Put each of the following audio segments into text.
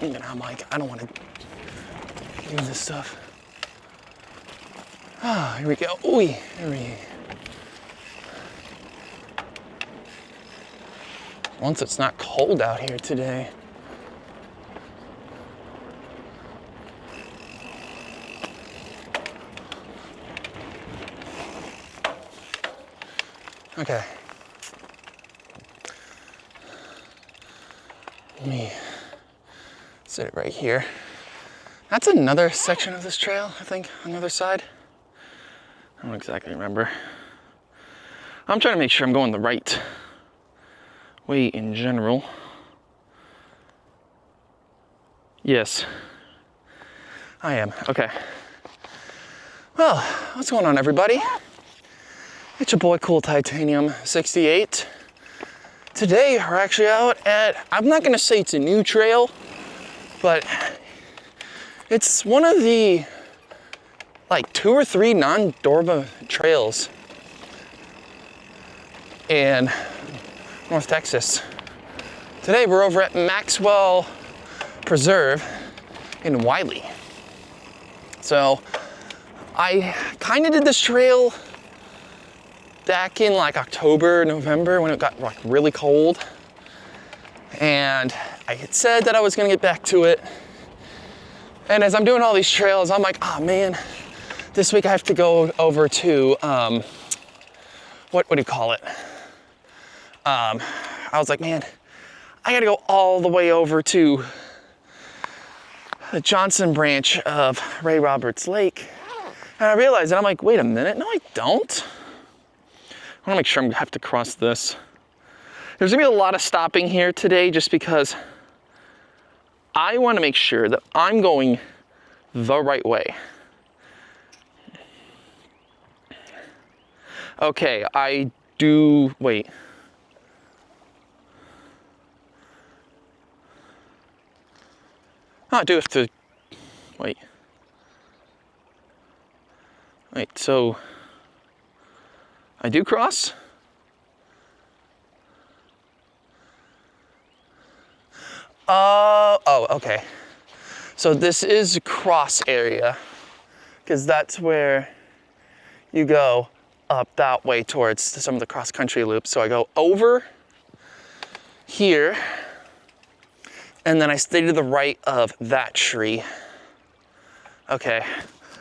And I'm like, I don't want to use this stuff. Ah, here we go. Ooh, here we. Once it's not cold out here today. Okay. Let me set it right here. That's another section of this trail, I think, on the other side. I don't exactly remember. I'm trying to make sure I'm going the right way in general. Yes, I am. Okay. Well, what's going on, everybody? It's your boy Cool Titanium 68. Today we're actually out at, I'm not gonna say it's a new trail, but it's one of the like 2 or 3 non-Dorba trails in North Texas. Today we're over at Maxwell Preserve in Wiley. So I kind of did this trail back in like October, November when it got like really cold. And I had said that I was gonna get back to it. And as I'm doing all these trails, I'm like, oh man, this week I have to go over to, what do you call it? I was like, man, I gotta go all the way over to the Johnson branch of Ray Roberts Lake. And I realized that I'm like, wait a minute, no I don't. I wanna make sure I'm gonna have to cross this. There's gonna be a lot of stopping here today just because I wanna make sure that I'm going the right way. Okay, wait. Oh, I do have to, wait. Wait, so I do cross? Oh, okay. So this is a cross area, because that's where you go up that way towards some of the cross-country loops. So I go over here, and then I stay to the right of that tree. Okay,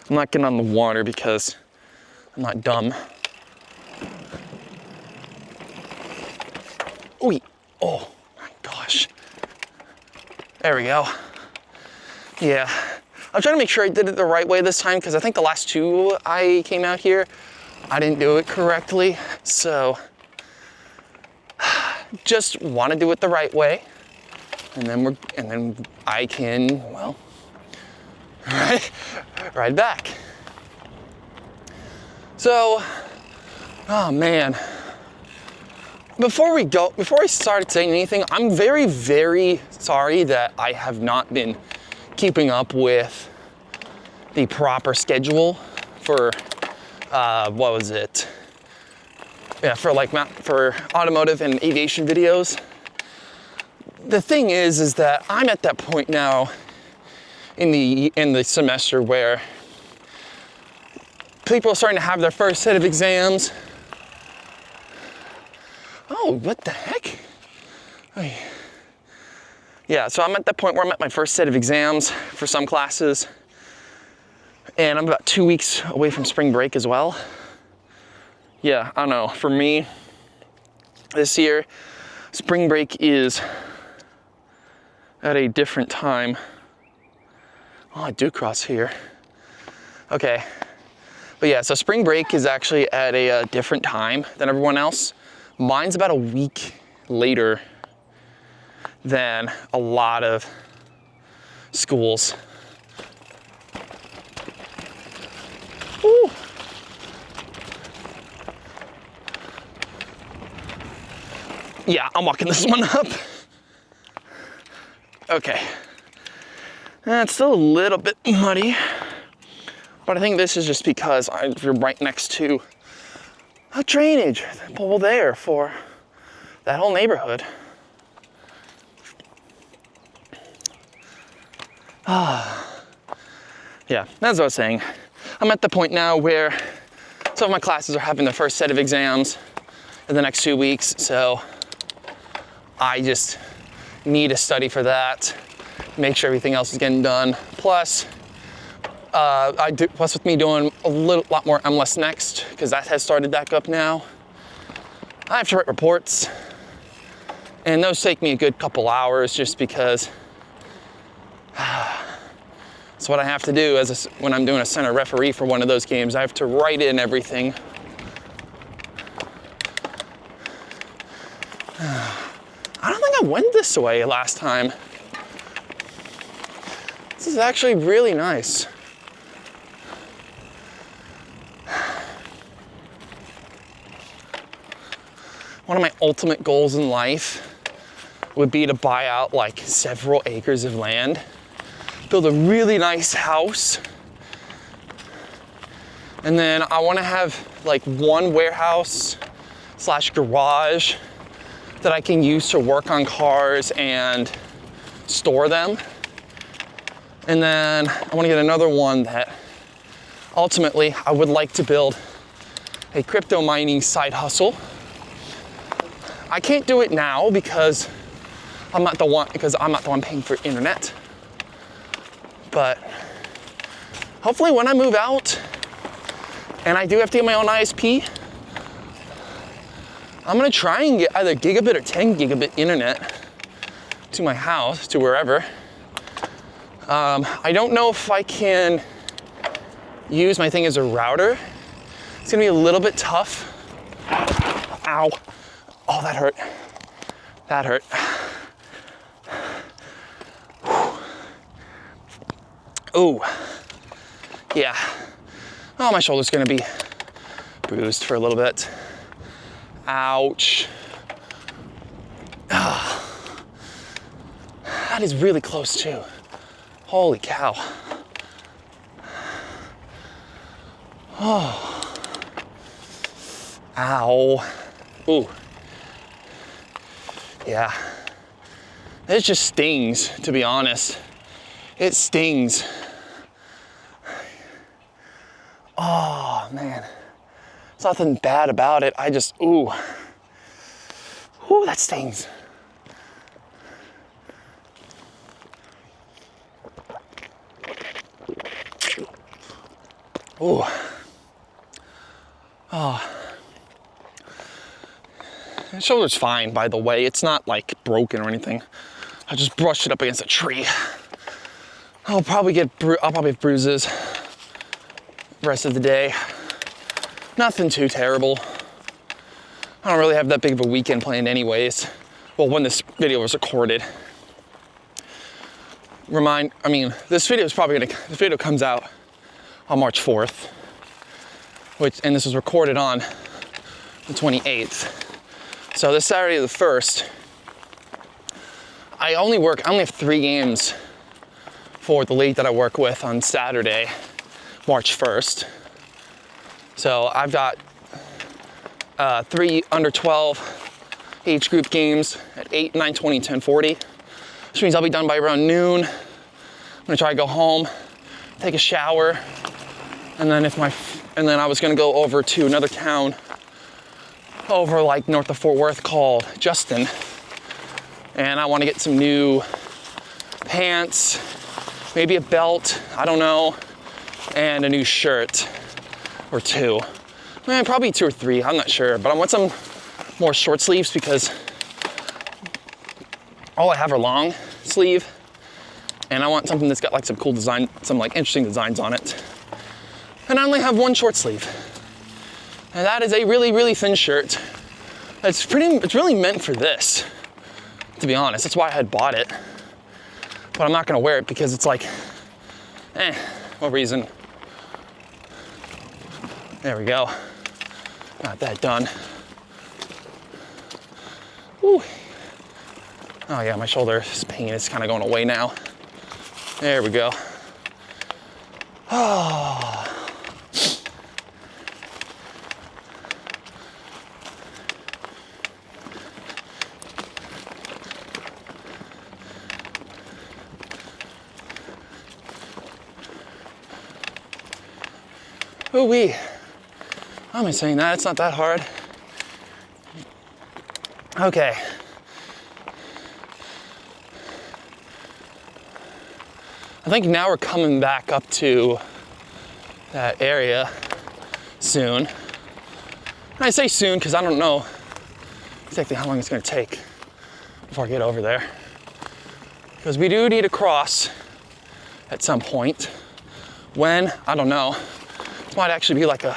I'm not getting on the water because I'm not dumb. Ooh, oh my gosh. There we go. Yeah, I'm trying to make sure I did it the right way this time because I think the last 2 I came out here, I didn't do it correctly. So just want to do it the right way. And then I can, well, ride back. So, oh man. Before I started saying anything, I'm very, very sorry that I have not been keeping up with the proper schedule for, what was it? Yeah, for automotive and aviation videos. The thing is that I'm at that point now in the semester where people are starting to have their first set of exams. Oh, what the heck? Yeah, so I'm at that point where I'm at my first set of exams for some classes. And I'm about 2 weeks away from spring break as well. Yeah, I don't know. For me, this year, spring break is at a different time. Oh, I do cross here. Okay. But yeah, so spring break is actually at a different time than everyone else. Mine's about a week later than a lot of schools. Ooh. Yeah, I'm walking this one up. Okay. It's still a little bit muddy, but I think this is just because you're right next to a drainage pole there for that whole neighborhood. Yeah, that's what I was saying. I'm at the point now where some of my classes are having their first set of exams in the next 2 weeks, so I just need to study for that, make sure everything else is getting done. Plus, with me doing a lot more MLS Next, because that has started back up now, I have to write reports, and those take me a good couple hours just because it's what I have to do when I'm doing a center referee for one of those games. I have to write in everything. I don't think I went this way last time. This is actually really nice. One of my ultimate goals in life would be to buy out like several acres of land, build a really nice house, and then I want to have like one warehouse / garage that I can use to work on cars and store them. And then I want to get another one that ultimately I would like to build a crypto mining side hustle. I can't do it now because I'm not the one paying for internet. But hopefully when I move out and I do have to get my own ISP, I'm gonna try and get either gigabit or 10 gigabit internet to my house, to wherever. I don't know if I can use my thing as a router. It's gonna be a little bit tough. Ow. Oh, that hurt. That hurt. Ooh. Yeah. Oh, my shoulder's gonna be bruised for a little bit. Ouch. Oh. That is really close too. Holy cow. Oh. Ow. Ooh. Yeah. It just stings, to be honest. It stings. Oh, man. There's nothing bad about it. Ooh. Ooh, that stings. Ooh. Oh. The shoulder's fine, by the way. It's not like broken or anything. I just brushed it up against a tree. I'll probably have bruises the rest of the day. Nothing too terrible. I don't really have that big of a weekend planned anyways. Well, when this video was recorded. This video comes out on March 4th, and this was recorded on the 28th. So this Saturday the 1st, I only have 3 games for the league that I work with on Saturday, March 1st. So I've got 3 under 12 age group games at 8, 9, 20, 10, 40, which means I'll be done by around noon. I'm gonna try to go home, take a shower, and then I was gonna go over to another town over like north of Fort Worth called Justin, and I want to get some new pants, maybe a belt, I don't know, and a new shirt or 2. Probably 2 or 3, I'm not sure, but I want some more short sleeves because all I have are long sleeve, and I want something that's got like some cool design, some like interesting designs on it. And I only have 1 short sleeve. And that is a really, really thin shirt. It's really meant for this, to be honest. That's why I had bought it. But I'm not gonna wear it because it's like, what reason? There we go. Got that done. Whew. Oh yeah, my shoulder pain is kind of going away now. There we go. Oh. Ooh-wee. Why am I saying that? It's not that hard. Okay. I think now we're coming back up to that area soon. And I say soon because I don't know exactly how long it's going to take before I get over there. Because we do need to cross at some point. When? I don't know. This might actually be like a...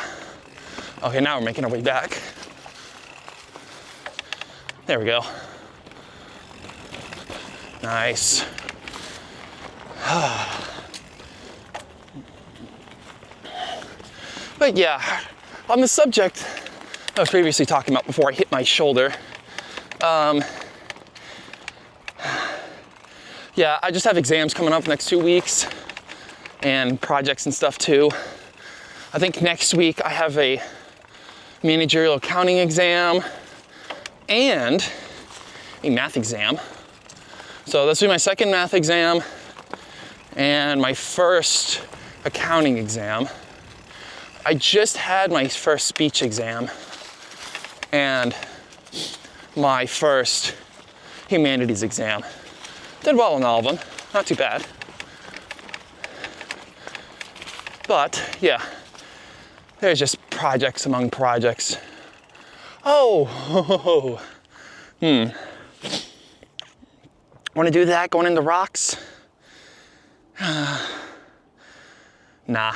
Okay, now we're making our way back. There we go. Nice. But yeah, on the subject I was previously talking about before I hit my shoulder, yeah, I just have exams coming up next 2 weeks and projects and stuff too. I think next week I have a managerial accounting exam and a math exam. So this will be my second math exam and my first accounting exam. I just had my first speech exam and my first humanities exam. Did well in all of them, not too bad. But yeah, there's just projects among projects. Oh, Want to do that going in the rocks? Nah,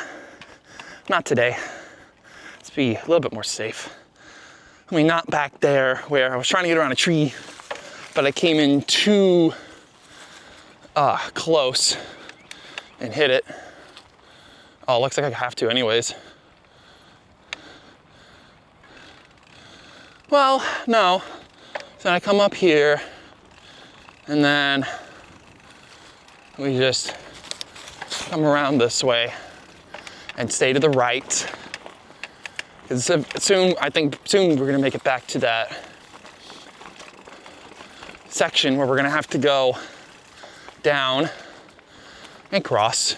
not today. Let's be a little bit more safe. I mean, not back there where I was trying to get around a tree, but I came in too close and hit it. Oh, looks like I have to anyways. Well, no. So I come up here and then we just come around this way and stay to the right. Because I think soon we're gonna make it back to that section where we're gonna have to go down and cross.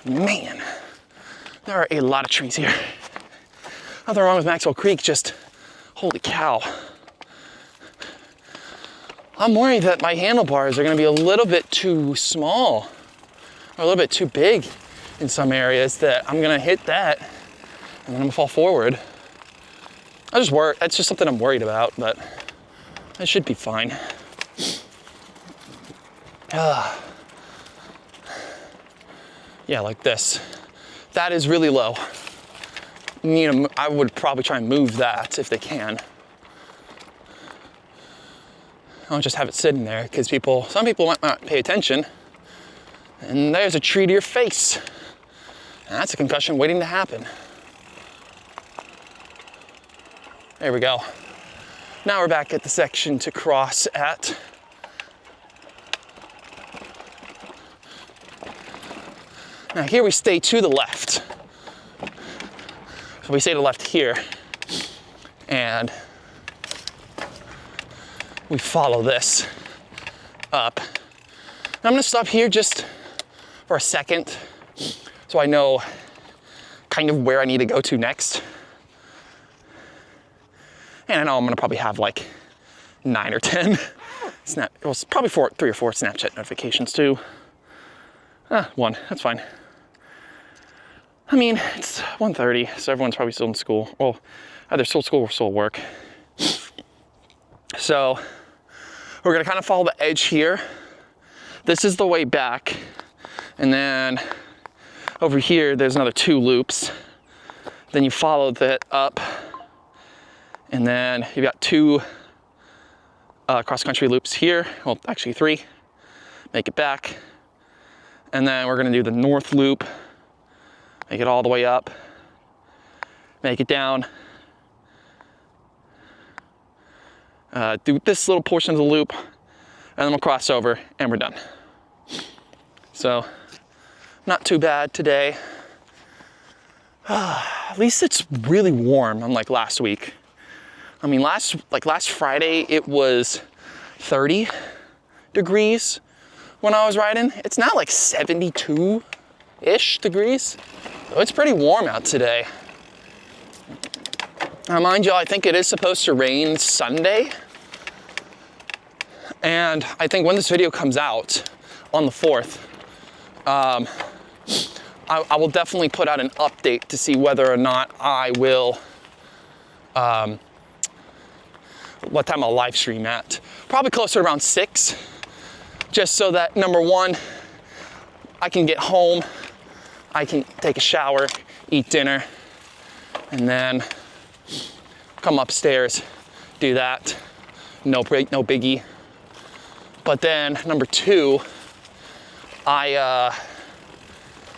Man, there are a lot of trees here. Nothing wrong with Maxwell Creek, just holy cow. I'm worried that my handlebars are gonna be a little bit too small or a little bit too big in some areas, that I'm gonna hit that and then I'm gonna fall forward. That's just something I'm worried about, but it should be fine. Yeah, like this. That is really low. I would probably try and move that if they can. I don't just have it sitting there, because some people might not pay attention, and there's a tree to your face. And that's a concussion waiting to happen. There we go. Now we're back at the section to cross at. Now here we stay to the left. So we stay to the left here, and we follow this up. Now I'm gonna stop here just for a second so I know kind of where I need to go to next. And I know I'm gonna probably have like 9 or 10 probably 3 or 4 Snapchat notifications too. 1, that's fine. I mean, it's 1:30, so everyone's probably still in school. Well, either still at school or still at work. So we're gonna kind of follow the edge here. This is the way back. And then over here, there's another 2 loops. Then you follow that up. And then you've got 2 cross-country loops here. Well, actually 3. Make it back. And then we're gonna do the north loop. Make it all the way up. Make it down. Do this little portion of the loop, and then we'll cross over, and we're done. So, not too bad today. At least it's really warm, unlike last week. I mean, last Friday, it was 30 degrees when I was riding. It's now like 72 20-ish degrees. So it's pretty warm out today. Mind you, I think it is supposed to rain Sunday. And I think when this video comes out on the 4th, I will definitely put out an update to see whether or not I will, what time I'll live stream at. Probably closer to around 6, just so that, number one, I can get home, I can take a shower, eat dinner, and then come upstairs, do that. No biggie. But then number two, I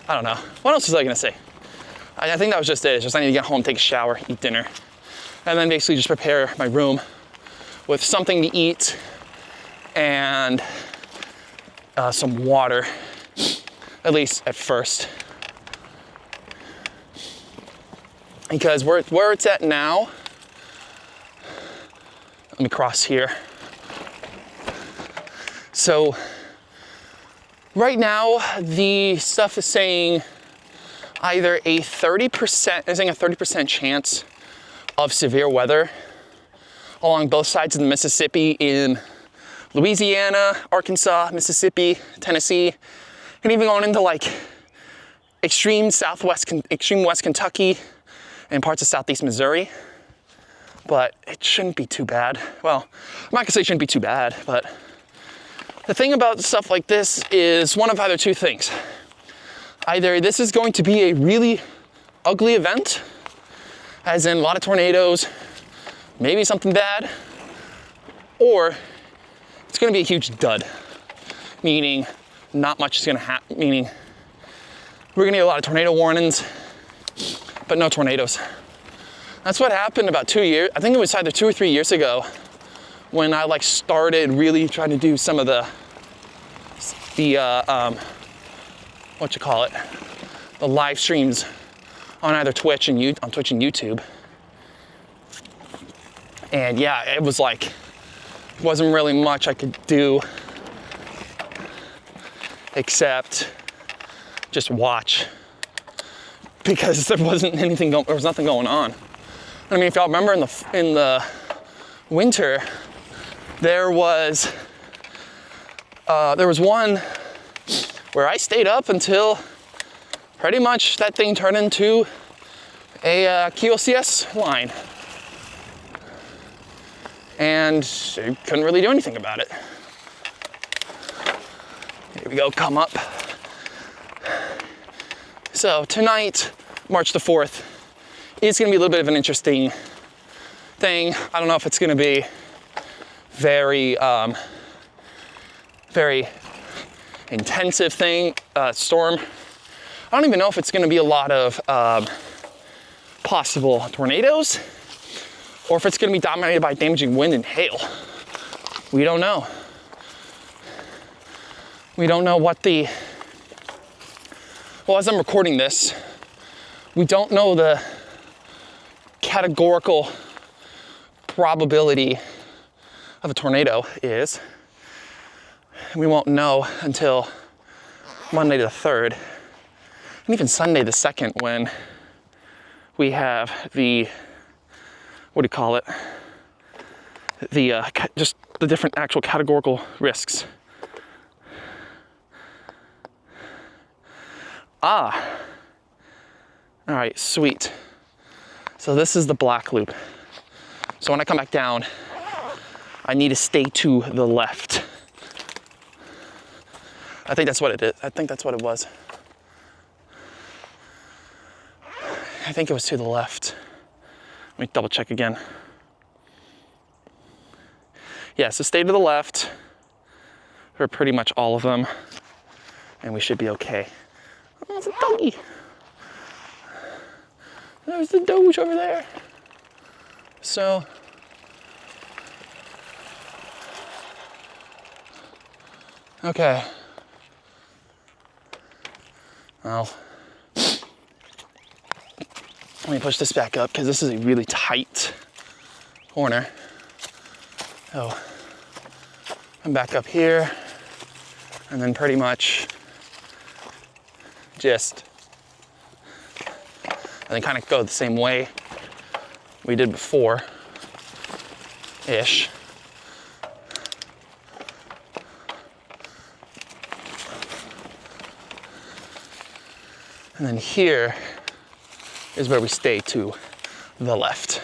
don't know. What else was I gonna say? I think that was just it. It's just I need to get home, take a shower, eat dinner, and then basically just prepare my room with something to eat and some water, at least at first. Because where it's at now, let me cross here. So right now, the stuff is saying either a 30% chance of severe weather along both sides of the Mississippi in Louisiana, Arkansas, Mississippi, Tennessee, and even going into like extreme west Kentucky and parts of southeast Missouri. But it shouldn't be too bad. Well, I'm not gonna say it shouldn't be too bad, but the thing about stuff like this is one of either two things. Either this is going to be a really ugly event, as in a lot of tornadoes, maybe something bad, or it's gonna be a huge dud, meaning not much is gonna happen, meaning we're gonna get a lot of tornado warnings, but no tornadoes. That's what happened about 2 years, I think it was either 2 or 3 years ago, when I like started really trying to do some of the the live streams on either Twitch and YouTube. And yeah, it was like, wasn't really much I could do except just watch, because there was nothing going on. I mean, if y'all remember in the winter, there was one where I stayed up until pretty much that thing turned into a QLCS line. And I couldn't really do anything about it. Here we go, come up. So tonight, March the 4th, is gonna be a little bit of an interesting thing. I don't know if it's gonna be very intensive storm. I don't even know if it's gonna be a lot of possible tornadoes, or if it's gonna be dominated by damaging wind and hail. We don't know. We don't know well, as I'm recording this, we don't know the categorical probability of a tornado is. We won't know until Monday the 3rd, and even Sunday the 2nd, when we have the, just the different actual categorical risks. All right, sweet. So this is the black loop. So when I come back down, I need to stay to the left. I think that's what it is. I think that's what it was. I think it was to the left. Let me double check again. Yeah, so stay to the left for pretty much all of them, and we should be okay. Oh, it's a doggy. There's the Doge over there. So, okay. Well, let me push this back up, because this is a really tight corner. So, I'm back up here, and then pretty much just, and then kind of go the same way we did before-ish. And then here is where we stay to the left.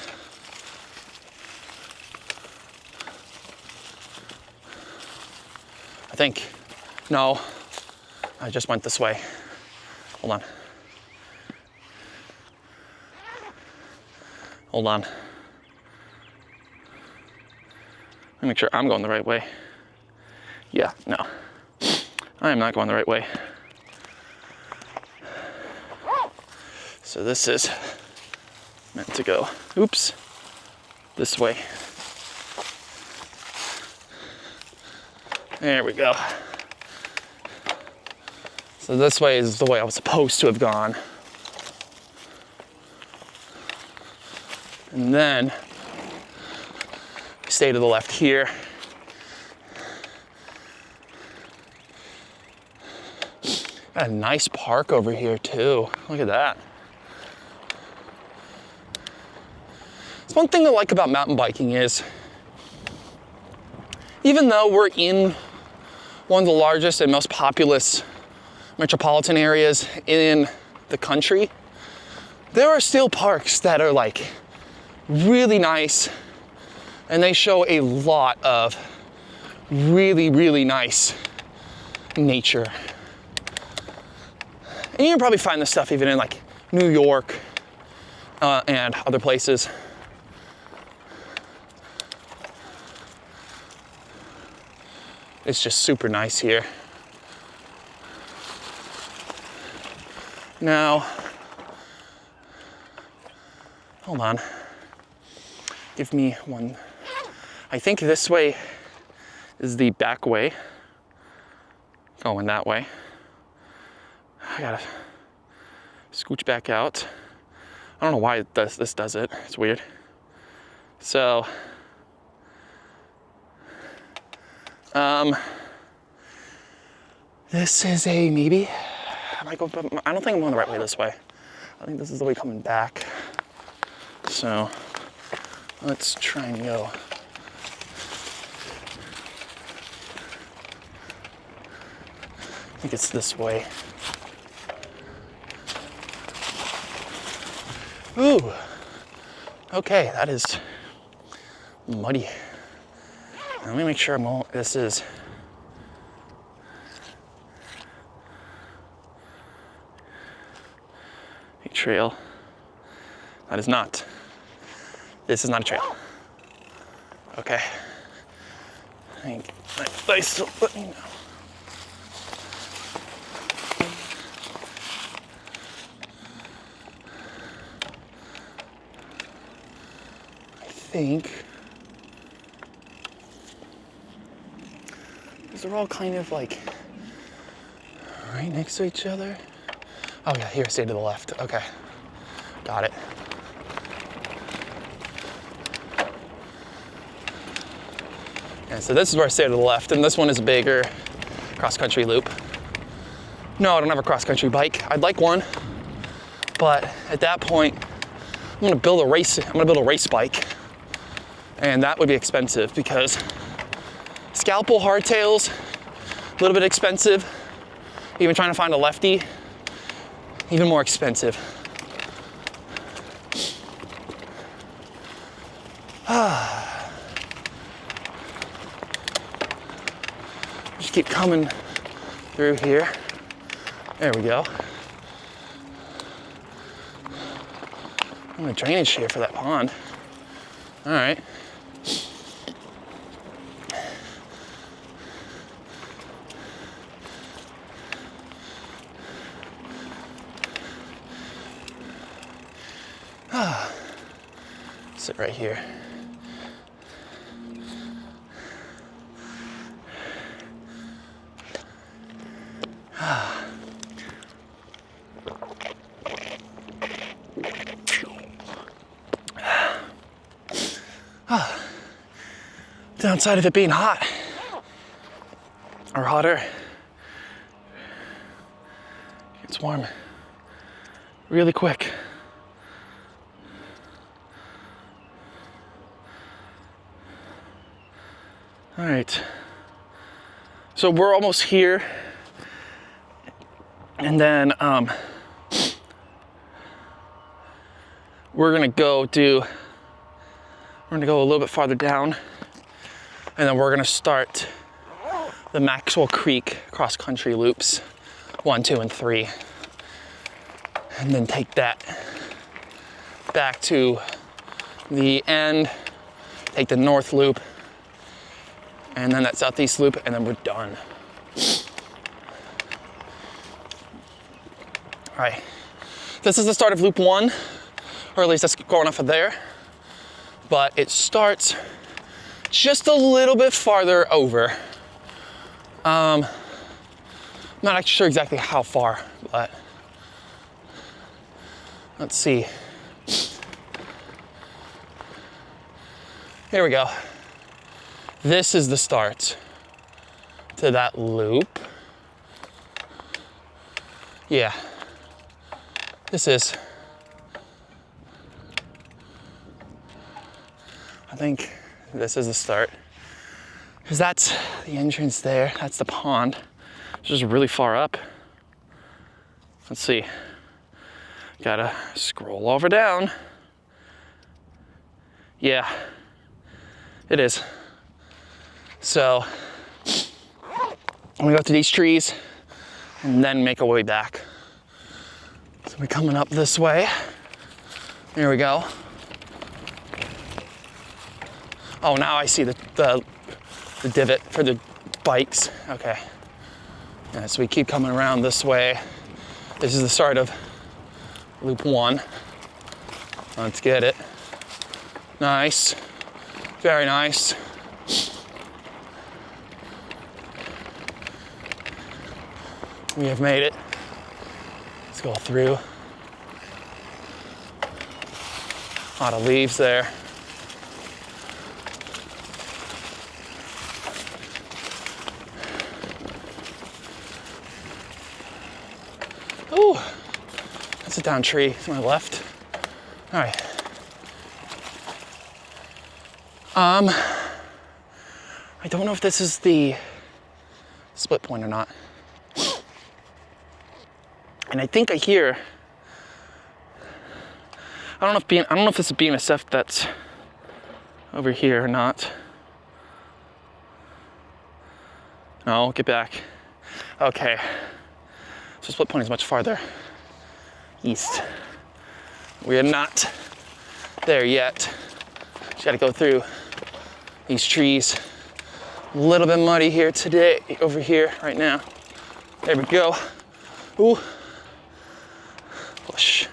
I think, no, I just went this way. Hold on. Hold on. Let me make sure I'm going the right way. Yeah, no. I am not going the right way. So this is meant to go, oops, this way. There we go. So this way is the way I was supposed to have gone. And then stay to the left here. Got a nice park over here too. Look at that. It's one thing I like about mountain biking is, even though we're in one of the largest and most populous metropolitan areas in the country, there are still parks that are like really nice, and they show a lot of really, really nice nature. And you can probably find this stuff even in like New York and other places. It's just super nice here. Now, hold on. Give me one. I think this way is the back way. Going that way. I gotta scooch back out. I don't know why this does it. It's weird. So, this is a maybe. I don't think I'm going the right way this way. I think this is the way coming back. So, let's try and go. I think it's this way. Ooh. Okay, that is muddy. Let me make sure this is. A trail. That is not. This is not a trail. Okay. I think they still let me know. I think these are all kind of like right next to each other. Oh yeah, here, stay to the left. Okay, got it. And so this is where I stay to the left, and this one is a bigger cross-country loop. No, I don't have a cross-country bike. I'd like one, but at that point, I'm gonna build a race bike, and that would be expensive because scalpel hardtails, a little bit expensive. Even trying to find a lefty, even more expensive. Just keep coming through here. There we go. I'm gonna drainage here for that pond. All right. Sit right here. Downside of it being hot or hotter, it's gets warm really quick. All right, so we're almost here, and then we're gonna go a little bit farther down, and then we're gonna start the Maxwell Creek cross-country loops, 1, 2, and 3, and then take that back to the end, take the north loop, and then that southeast loop, and then we're done. All right, this is the start of loop 1, or at least that's going off of there, but it starts just a little bit farther over. I'm not actually sure exactly how far, but let's see. Here we go. This is the start to that loop. Yeah, this is. I think this is the start. Because that's the entrance there, that's the pond. It's just really far up. Let's see. Gotta scroll over down. Yeah, it is. So, I'm gonna go through these trees and then make our way back. So we're coming up this way. Here we go. Oh, now I see the divot for the bikes. Okay. Yeah, so we keep coming around this way. This is the start of loop 1. Let's get it. Nice. Very nice. We have made it. Let's go through. A lot of leaves there. Ooh, that's a down tree to my left. All right. I don't know if this is the split point or not. And I think I hear, I don't know if this is BNSF that's over here or not. No, get back. Okay. So split point is much farther east. We are not there yet. Just gotta go through these trees. A little bit muddy here today, over here right now. There we go. Ooh. Push.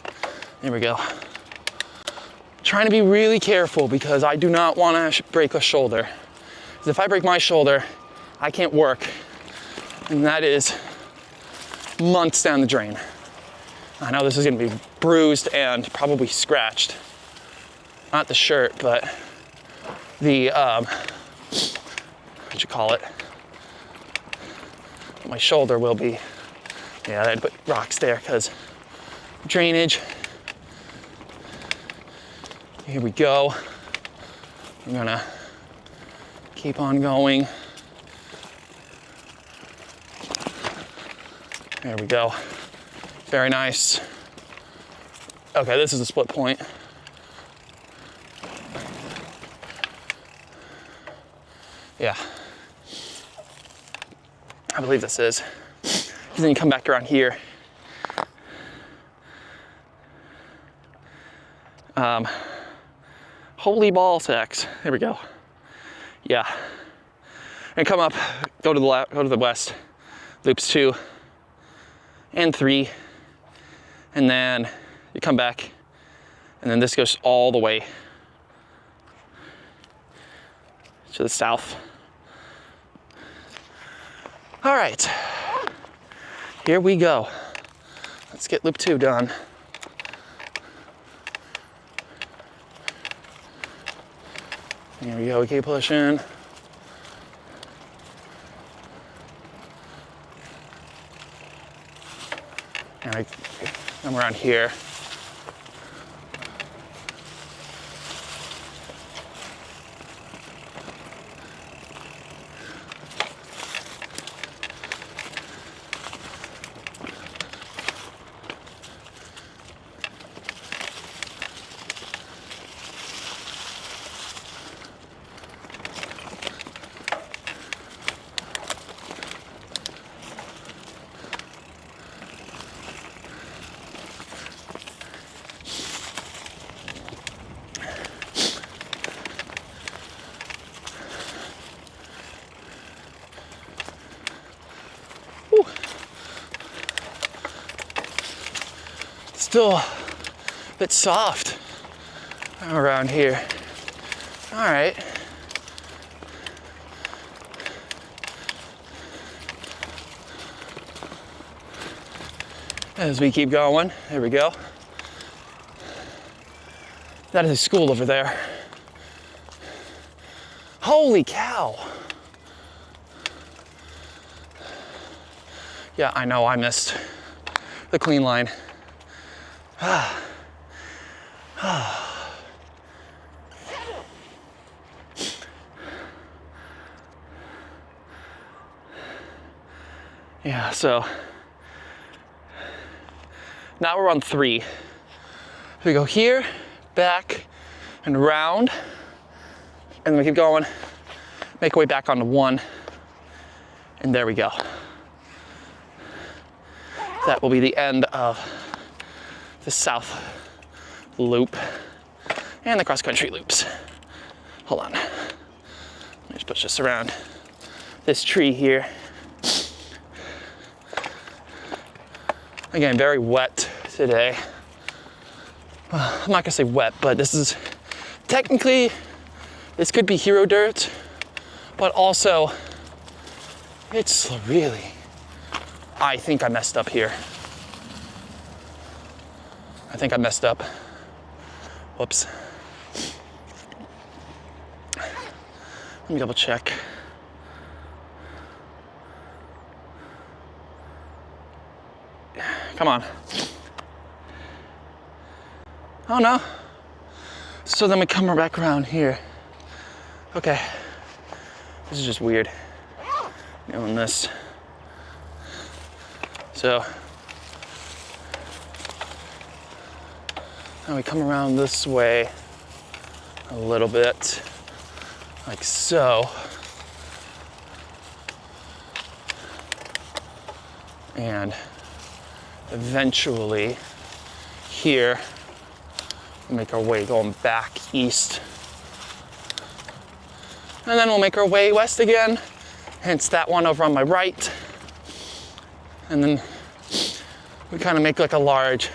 There we go. Trying to be really careful because I do not want to break a shoulder. Because if I break my shoulder, I can't work. And that is months down the drain. I know this is gonna be bruised and probably scratched. Not the shirt, but the, what you call it? My shoulder will be, yeah, I had to put rocks there because drainage. Here we go. I'm gonna keep on going. There we go. Very nice. Okay, this is a split point. Yeah. I believe this is. Because then you come back around here. Holy ball sacks. There we go. Yeah. And come up, go to the west. Loops 2 and 3. And then you come back. And then this goes all the way to the south. All right. Here we go. Let's get loop 2 done. Here we go, we keep pushing. All Like, I'm around here. Still a bit soft around here. All right. As we keep going, there we go. That is a school over there. Holy cow. Yeah, I know I missed the clean line. Yeah, so now we're on 3. We go here, back, and around, and then we keep going, make our way back onto 1, and there we go. That will be the end of the south loop and the cross-country loops. Hold on. Let me just push this around this tree here. Again, very wet today. I'm not gonna say wet, but this is technically, this could be hero dirt, but also it's really, I think I messed up here. I think I messed up. Whoops. Let me double check. Come on. Oh no. So then we come back around here. Okay. This is just weird. Doing this. So now we come around this way a little bit, like so. And eventually here, we make our way going back east. And then we'll make our way west again, hence that one over on my right. And then we kind of make like a large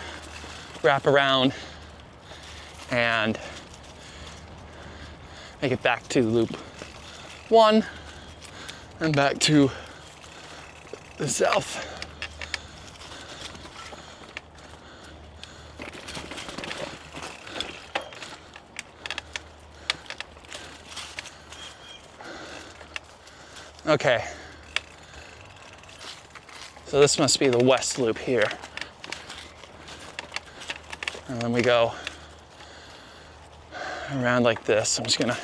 wrap around and make it back to loop 1 and back to the south. Okay. So this must be the west loop here. And then we go around like this. I'm just gonna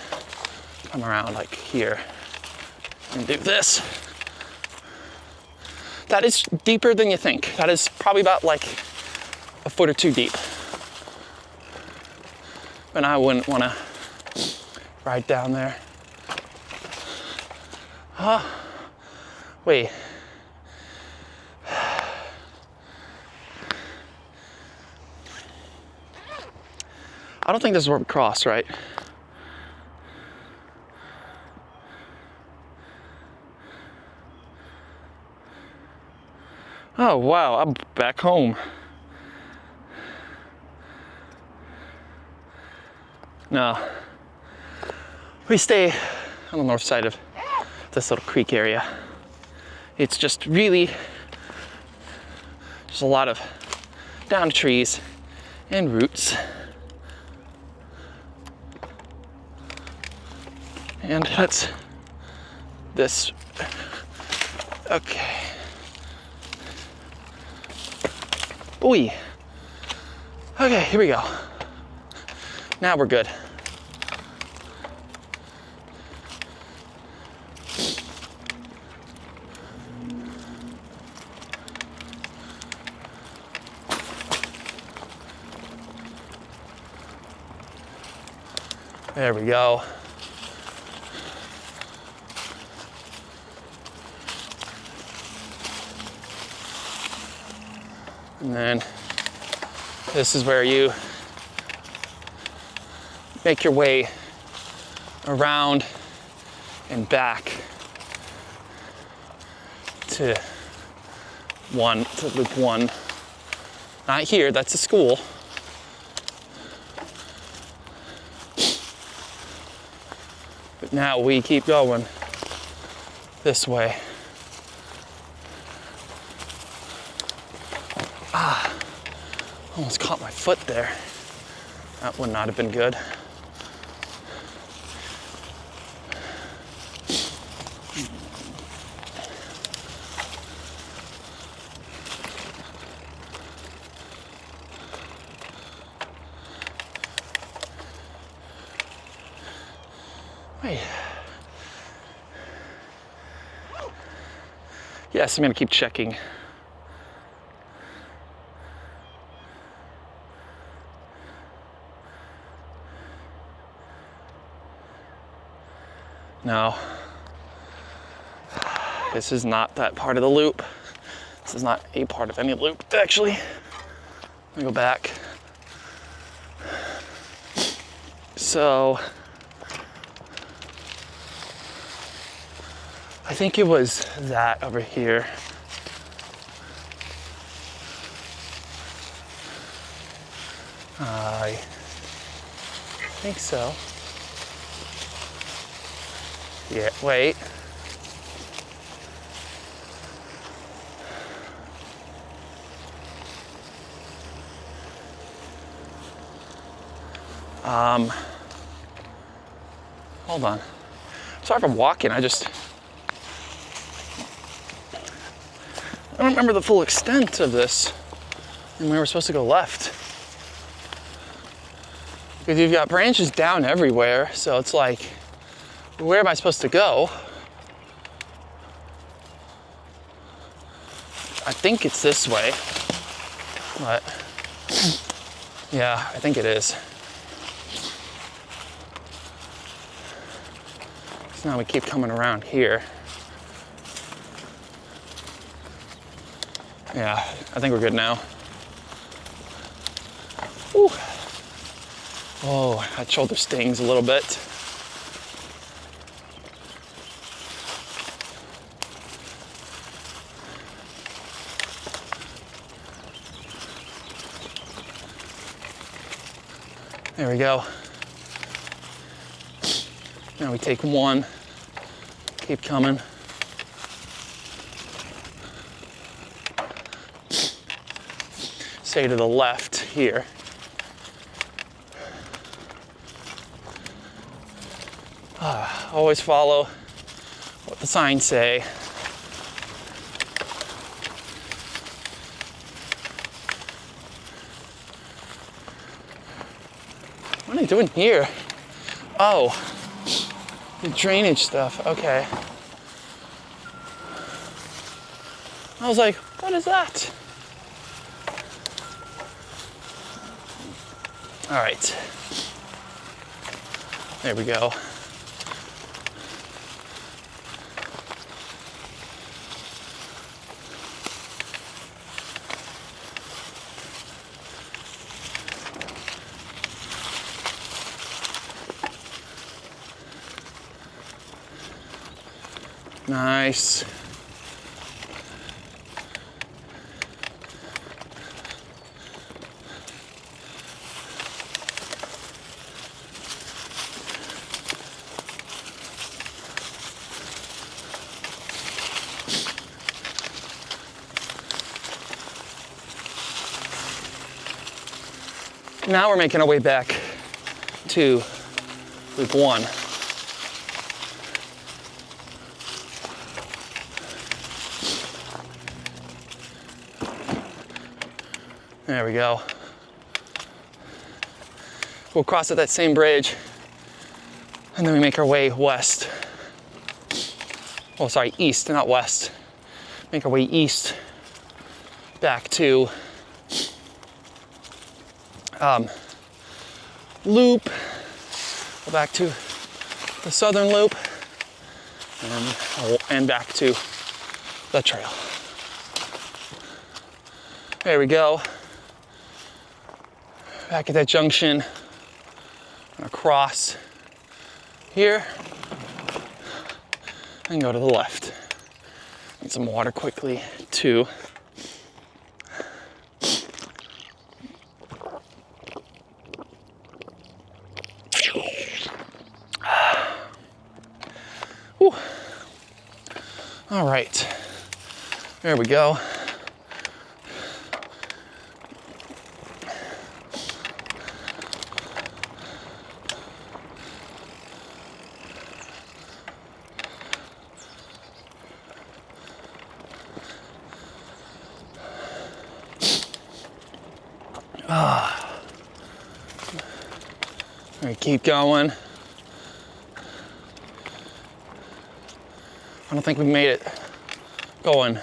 come around like here and do this. That is deeper than you think. That is probably about like a foot or 2 deep. But I wouldn't wanna ride down there. Wait. I don't think this is where we cross, right? Oh wow, I'm back home. No. We stay on the north side of this little creek area. It's just really just a lot of down trees and roots. And that's this. Okay. Ooh. Okay, here we go. Now we're good. There we go. And then this is where you make your way around and back to loop one. Not here, that's a school. But now we keep going this way. Almost caught my foot there. That would not have been good. Wait. Yes, I'm gonna keep checking. No, this is not that part of the loop. This is not a part of any loop, actually. Let me go back. So, I think it was that over here. I think so. Yeah, wait. Hold on. Sorry for walking, I don't remember the full extent of this. And we were supposed to go left. Because you've got branches down everywhere, so it's like, where am I supposed to go? I think it's this way, but yeah, I think it is. So now we keep coming around here. Yeah, I think we're good now. Ooh. Oh, that shoulder stings a little bit. There we go. Now we take one, keep coming. Stay to the left here. Always follow what the signs say. What are you doing here? Oh, the drainage stuff, okay. I was like, what is that? All right, there we go. Nice. Now we're making our way back to loop one. There we go. We'll cross at that same bridge, and then we make our way west. Oh, sorry, east, not west. Make our way east back to loop, go back to the southern loop, and back to the trail. There we go. Back at that junction, across here, and go to the left. Get some water quickly, too. Whew. All right, there we go. We keep going. I don't think we've made it going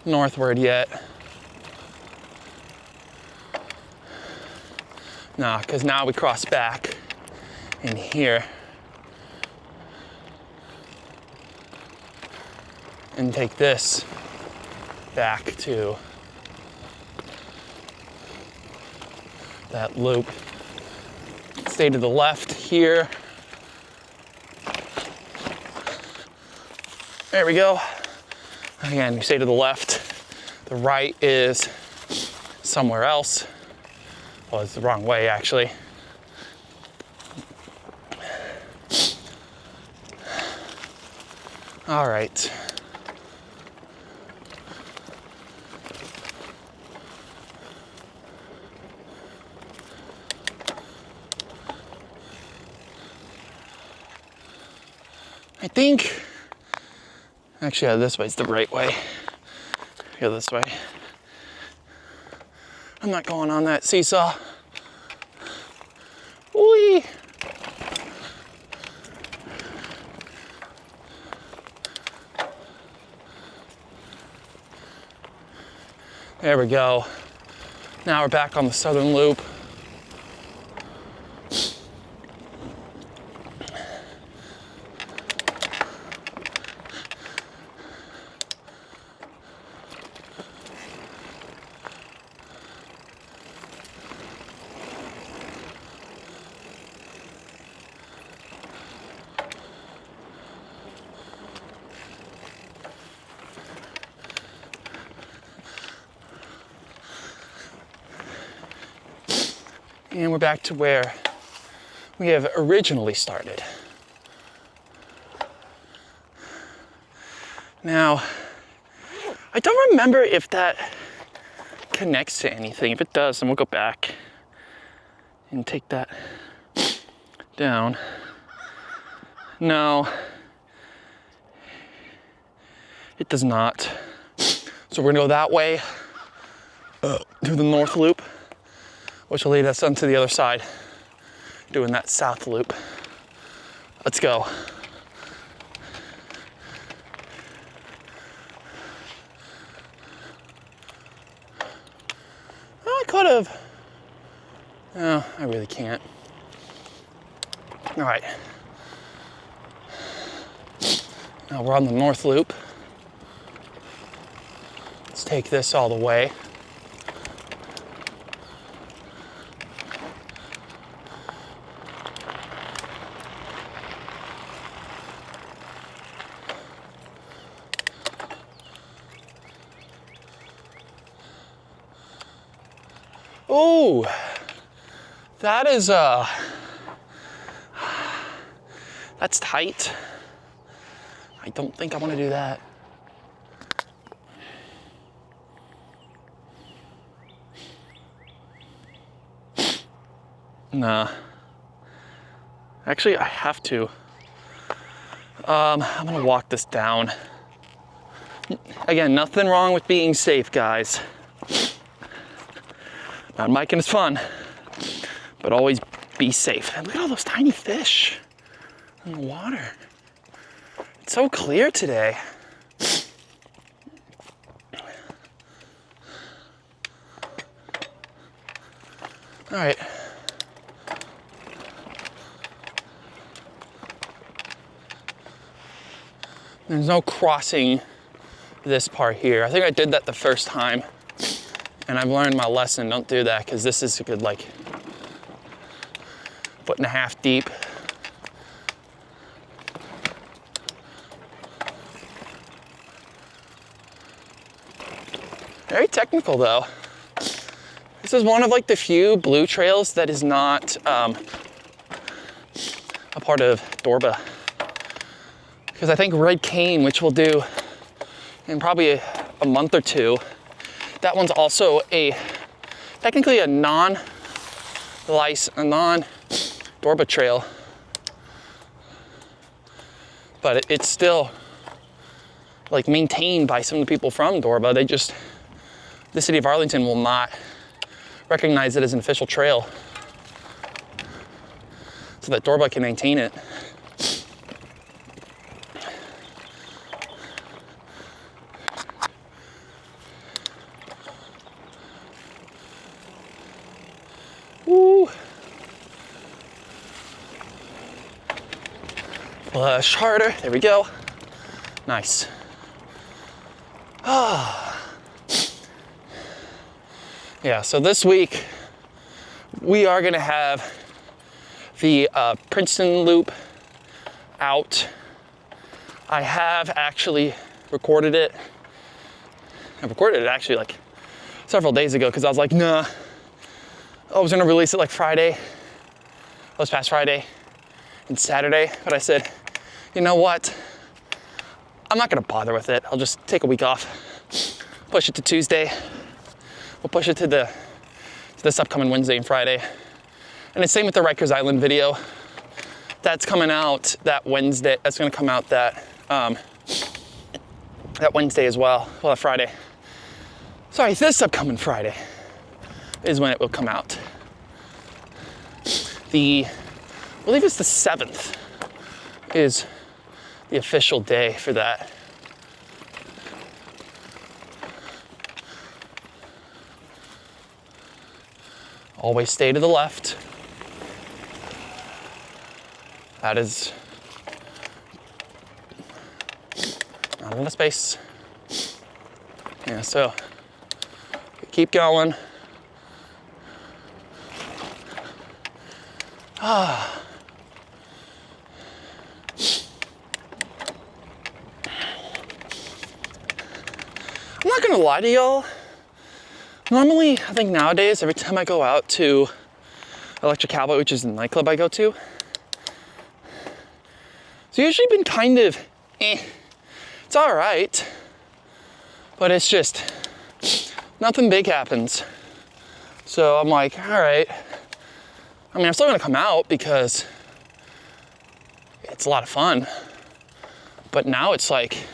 northward yet. No, because now we cross back in here and take this back to that loop. Stay to the left here. There we go. Again, you stay to the left. The right is somewhere else. Well, it's the wrong way, actually. All right. I think, actually, yeah, this way's the right way. Go this way. I'm not going on that seesaw. Whee! There we go. Now we're back on the southern loop. And we're back to where we have originally started. Now, I don't remember if that connects to anything. If it does, then we'll go back and take that down. No, it does not. So we're gonna go that way to the north loop, which will lead us onto the other side, doing that south loop. Let's go. Well, I could have. No, I really can't. All right. Now we're on the north loop. Let's take this all the way. Oh, that is, that's tight. I don't think I want to do that. Nah. Actually, I have to. I'm gonna walk this down. Again, nothing wrong with being safe, guys. Mountain biking is fun, but always be safe. And look at all those tiny fish in the water. It's so clear today. All right. There's no crossing this part here. I think I did that the first time, and I've learned my lesson. Don't do that, because this is a good, like, 1.5 feet deep. Very technical, though. This is one of, like, the few blue trails that is not a part of Dorba. Because I think Red Cane, which we'll do in probably a month or two, that one's also technically a non-Dorba trail. But it's still, like, maintained by some of the people from Dorba. The city of Arlington will not recognize it as an official trail so that Dorba can maintain it. Woo! Push harder, there we go. Nice. Yeah, so this week we are gonna have the Princeton Loop out. I have actually recorded it. I recorded it actually like several days ago because I was like, nah. I was gonna release it like Friday, this past Friday and Saturday, but I said, you know what? I'm not gonna bother with it. I'll just take a week off, push it to Tuesday. We'll push it to this upcoming Wednesday and Friday. And the same with the Rikers Island video. That's coming out that Wednesday. That's gonna come out that Wednesday as well. Well, that Friday. Sorry, this upcoming Friday is when it will come out. I believe it's the 7th is the official day for that. Always stay to the left. That is not enough space. Yeah, so keep going. I'm not gonna lie to y'all. Normally, I think nowadays, every time I go out to Electric Cowboy, which is the nightclub I go to, it's usually been kind of, it's all right, but it's just, nothing big happens. So I'm like, all right. I mean, I'm still gonna come out because it's a lot of fun. But now it's like,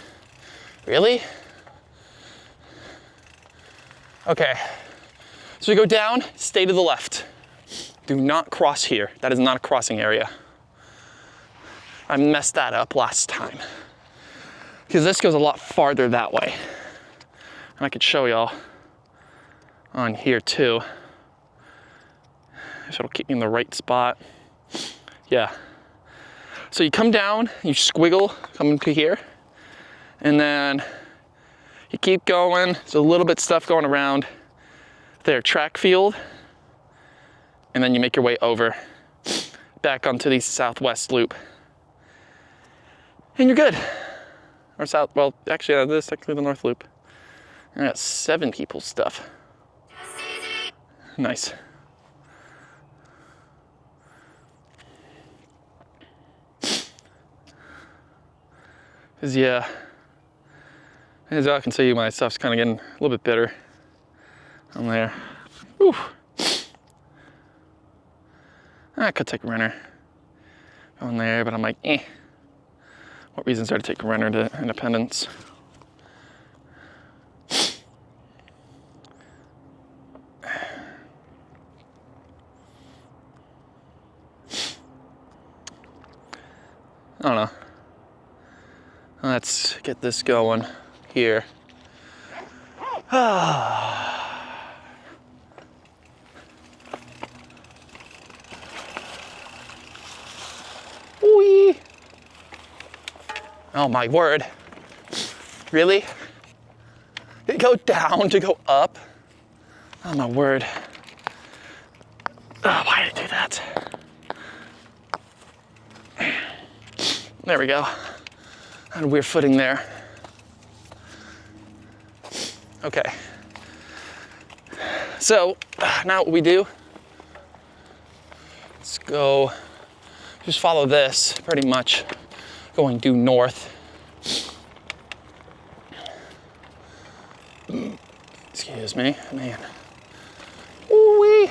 really? Okay, so we go down, stay to the left. Do not cross here. That is not a crossing area. I messed that up last time. Because this goes a lot farther that way. And I could show y'all on here too. So it'll keep me in the right spot. Yeah. So you come down, you squiggle, come into here, and then you keep going. There's a little bit of stuff going around their track field, and then you make your way over back onto the southwest loop. And you're good. Or south, well, actually, this is technically the north loop. I got 7 people's stuff. Nice. Cause yeah, as I can see, my stuff's kind of getting a little bit bitter on there. Whew. I could take a runner on there, but I'm like, what reason is there to take a runner to Independence? Let's get this going here. Whee! Oh my word. Really? Did it go down to go up? Oh my word. Oh, why did I do that? There we go. On a weird footing there. Okay. So now what we do, let's go, just follow this pretty much, going due north. Excuse me, man. Ooh-wee.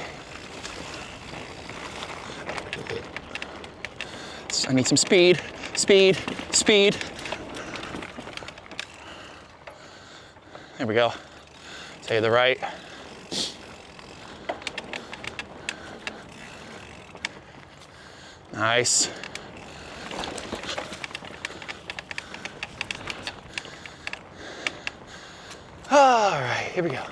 I need some speed, speed, speed. There we go. Take the right. Nice. All right, here we go.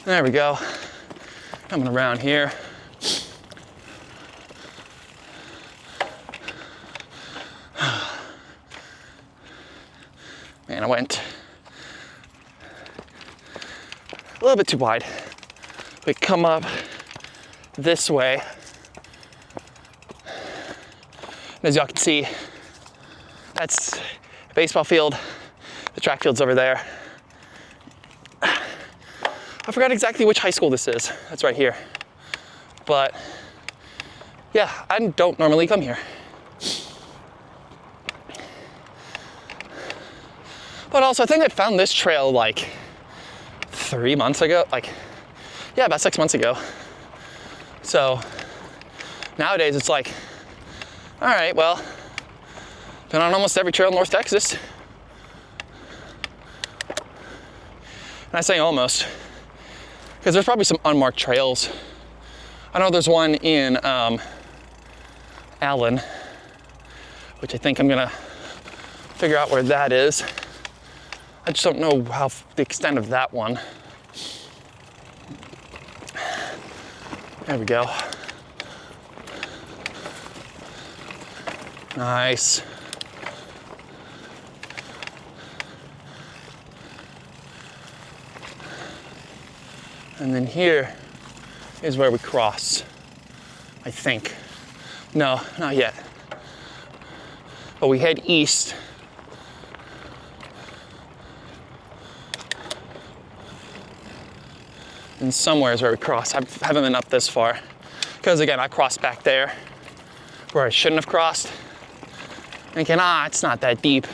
There we go. Coming around here. Man, I went a little bit too wide. We come up this way. And as y'all can see, that's a baseball field. The track field's over there. I forgot exactly which high school this is. That's right here. But yeah, I don't normally come here. But also, I think I found this trail like 3 months ago. Yeah, about 6 months ago. So nowadays it's like, all right, well, been on almost every trail in North Texas. And I say almost, because there's probably some unmarked trails. I know there's one in Allen, which I think I'm gonna figure out where that is. I just don't know the extent of that one. There we go. Nice. And then here is where we cross, I think. No, not yet. But we head east. And somewhere is where we cross. I haven't been up this far. Because again, I crossed back there where I shouldn't have crossed. Thinking, it's not that deep.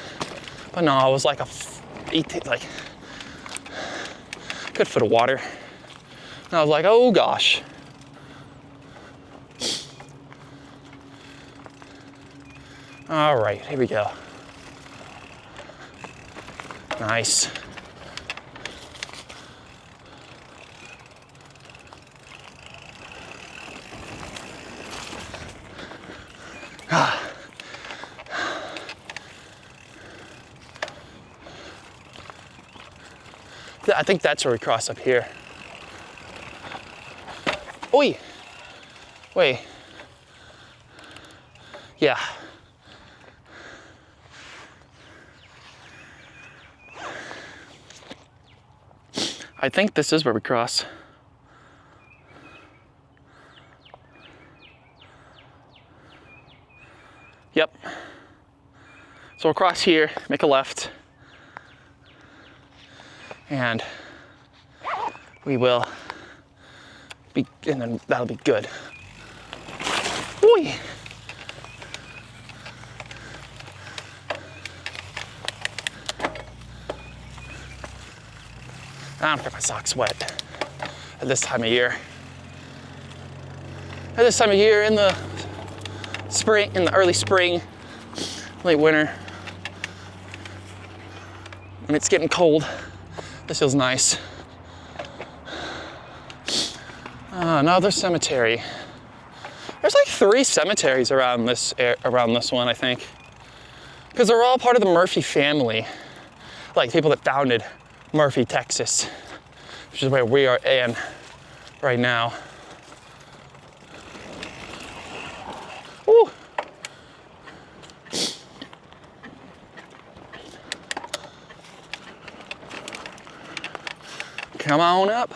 But no, it was like good foot of water. And I was like, oh gosh. All right, here we go. Nice. I think that's where we cross up here. Oi! Wait. Yeah. I think this is where we cross. Yep. So we'll cross here, make a left, and we will be, and then that'll be good. Whee! I don't get my socks wet at this time of year. At this time of year in the spring, in the early spring, late winter. When it's getting cold, this feels nice. Another cemetery. There's like 3 cemeteries around this one, I think. Because they're all part of the Murphy family. Like people that founded Murphy, Texas, which is where we are in right now. Woo. Come on up.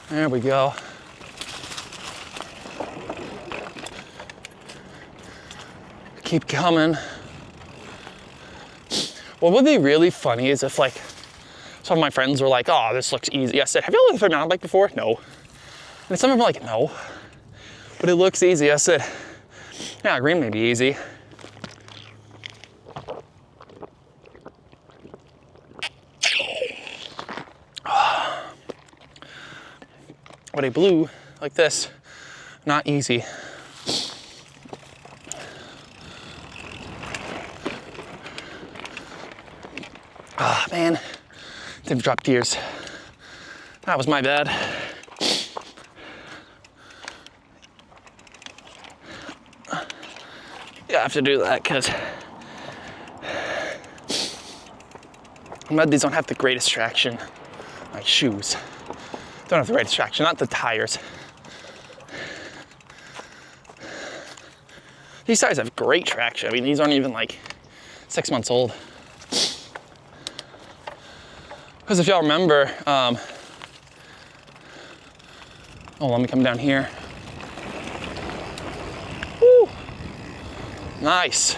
There we go. Keep coming. What would be really funny is if like some of my friends were like, oh, this looks easy. I said, have you ever been on a mountain bike before? No. And some of them were like, no, but it looks easy. I said, yeah, green may be easy. But a blue like this, not easy. Ah, man, didn't drop gears. That was my bad. Yeah, I have to do that because these don't have the greatest traction. My shoes don't have the greatest traction, not the tires. These tires have great traction. I mean, these aren't even like 6 months old. Because if y'all remember, oh, let me come down here. Woo! Nice.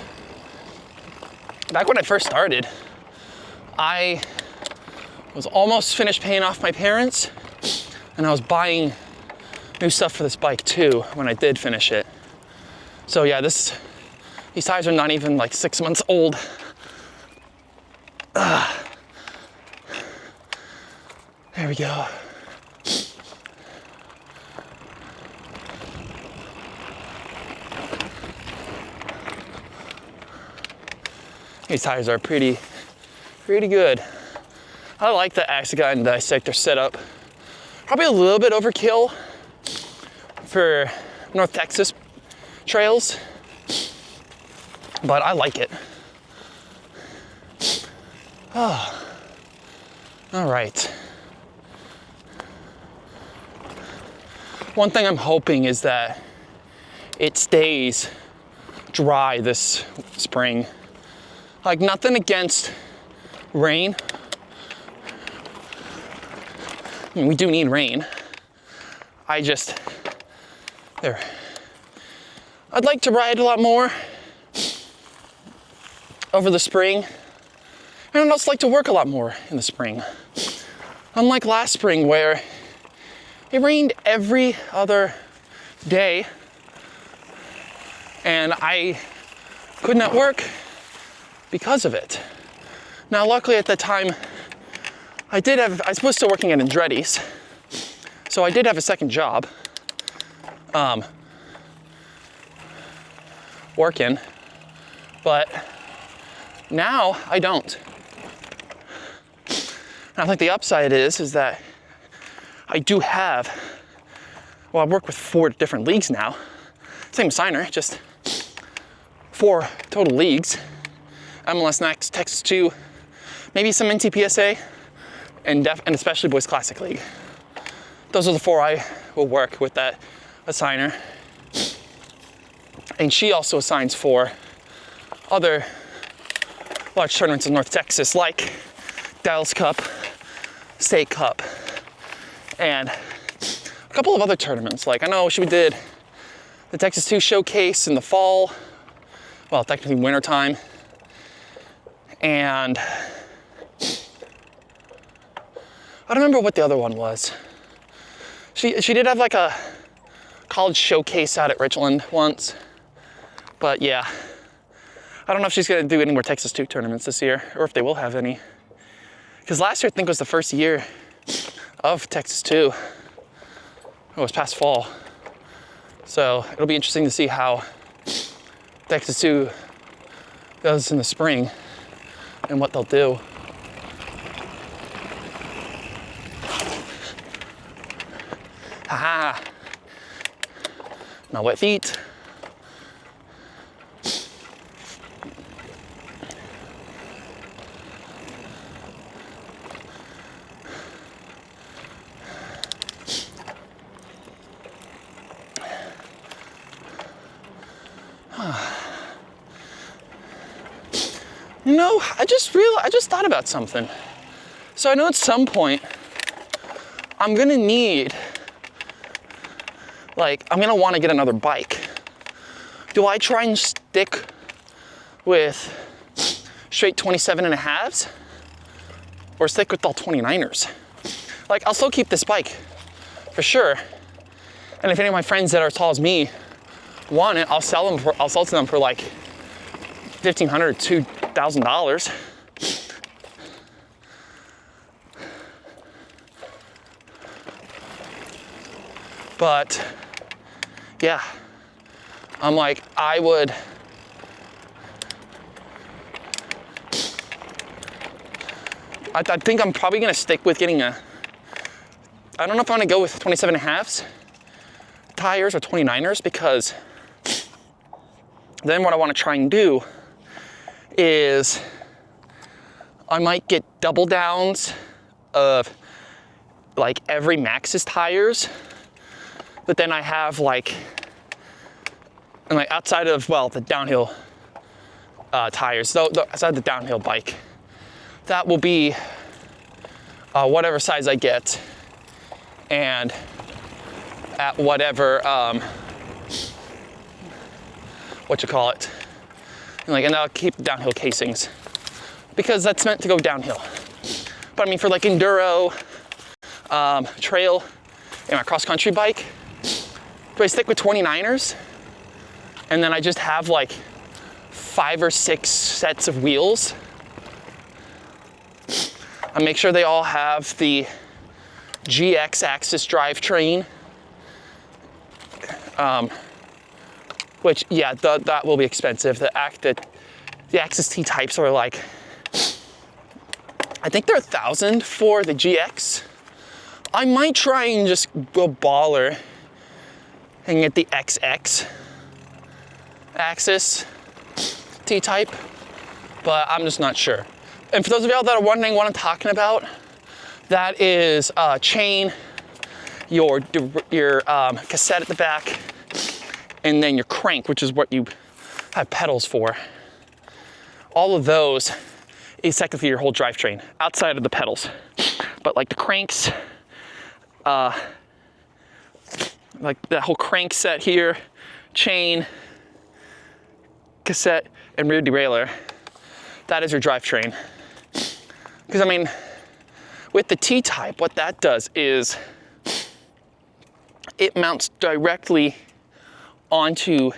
Back when I first started, I was almost finished paying off my parents, and I was buying new stuff for this bike too when I did finish it. So yeah, these tires are not even like 6 months old. There we go. These tires are pretty good. I like the Axigon Dissector setup. Probably a little bit overkill for North Texas trails, but I like it. Oh, all right. One thing I'm hoping is that it stays dry this spring. Like, nothing against rain. I mean, we do need rain. I'd like to ride a lot more over the spring. And I'd also like to work a lot more in the spring. Unlike last spring where it rained every other day and I could not work because of it. Now, luckily at that time, I was supposed to working at Andretti's, so I did have a second job, working, but now I don't. And I think the upside is that I do have, well, I work with 4 different leagues now. Same signer, just 4 total leagues. MLS Next, Texas 2, maybe some NTPSA, and especially Boys Classic League. Those are the 4 I will work with that assigner. And she also assigns 4 other large tournaments in North Texas, like Dallas Cup, State Cup, and a couple of other tournaments. Like, I know she did the Texas 2 Showcase in the fall, well, technically winter time, and I don't remember what the other one was. She did have like a college showcase out at Richland once, but yeah, I don't know if she's gonna do any more Texas 2 tournaments this year, or if they will have any. Because last year I think was the first year of Texas 2. It was past fall. So it'll be interesting to see how Texas 2 goes in the spring and what they'll do. Haha. My wet feet. You know, I just thought about something. So I know at some point I'm gonna need, like, I'm gonna wanna get another bike. Do I try and stick with straight 27.5s or stick with all 29ers? Like, I'll still keep this bike for sure. And if any of my friends that are as tall as me want it, I'll sell to them for like $1,500 to $2,000. But yeah, I'm like, I think I'm probably gonna stick with getting I don't know if I'm gonna go with 27.5s tires or 29ers, because then what I wanna try and do is I might get double downs of like every Maxxis tires, but then I have like, and like outside of, well, the downhill tires, so outside the downhill bike, that will be whatever size I get, and at whatever, and I'll keep downhill casings because that's meant to go downhill. But I mean, for like enduro, trail, and my cross country bike, do I stick with 29ers? And then I just have like 5 or 6 sets of wheels. I make sure they all have the GX Axis drivetrain. Which, yeah, that will be expensive. The Axis T types are like, I think they're $1,000 for the GX. I might try and just go baller and get the XX Axis T type, but I'm just not sure. And for those of y'all that are wondering what I'm talking about, that is chain, your cassette at the back, and then your crank, which is what you have pedals for. All of those is technically your whole drivetrain outside of the pedals. But like the cranks, like that whole crank set here, chain, cassette, and rear derailleur, that is your drivetrain. Because I mean, with the T-Type, what that does is it mounts directly onto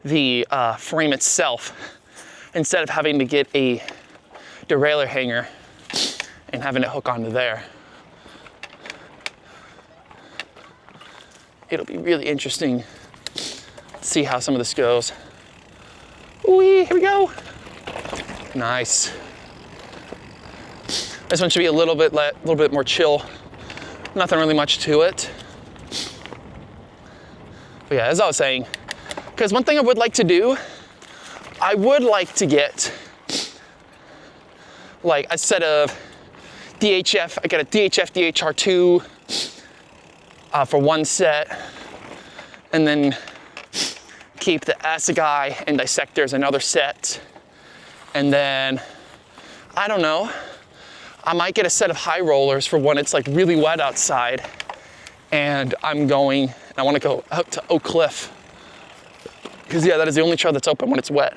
the frame itself instead of having to get a derailleur hanger and having it hook onto there. It'll be really interesting to see how some of this goes. Whee, here we go. Nice. This one should be a little bit more chill. Nothing really much to it. But yeah, as I was saying, because one thing I would like to do, I would like to get like a set of DHF. I got a DHF DHR2 for one set, and then keep the Assegai and Dissector as another set. And then, I don't know, I might get a set of high rollers for when it's like really wet outside and I want to go out to Oak Cliff. Because yeah, that is the only trail that's open when it's wet.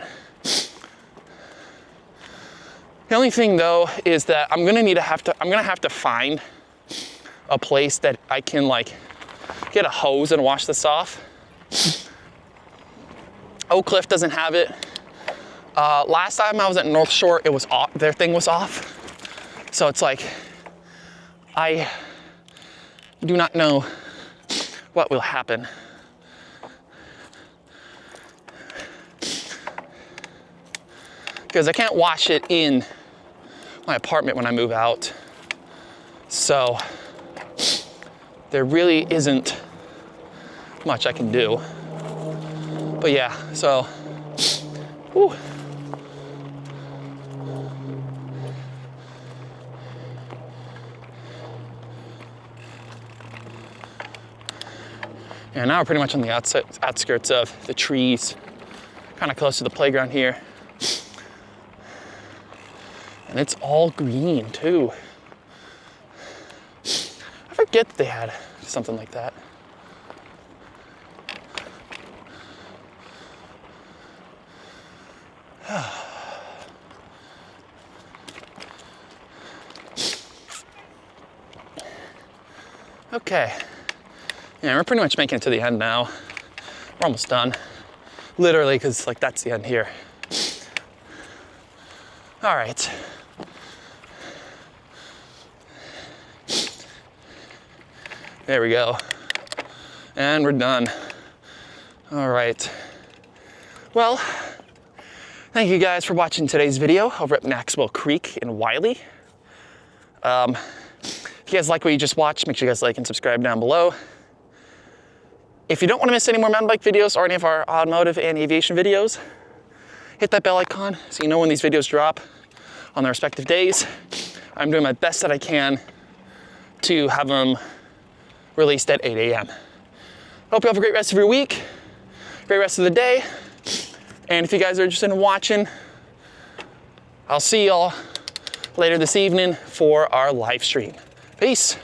The only thing though is that I'm gonna have to find a place that I can like get a hose and wash this off. Oak Cliff doesn't have it. Last time I was at North Shore, it was off, their thing was off. So it's like, I do not know what will happen because I can't wash it in my apartment when I move out. So there really isn't much I can do. But yeah, so, whew. Yeah, now we're pretty much on the outskirts of the trees, kind of close to the playground here. And it's all green too. I forget that they had something like that. Okay. Yeah, we're pretty much making it to the end now. We're almost done. Literally, because like that's the end here. All right. There we go. And we're done. All right. Well, thank you guys for watching today's video over at Maxwell Creek in Wiley. If you guys like what you just watched, make sure you guys like and subscribe down below. If you don't want to miss any more mountain bike videos or any of our automotive and aviation videos, hit that bell icon so you know when these videos drop on their respective days. I'm doing my best that I can to have them released at 8 a.m. Hope you have a great rest of your week, great rest of the day. And if you guys are interested in watching, I'll see y'all later this evening for our live stream. Peace.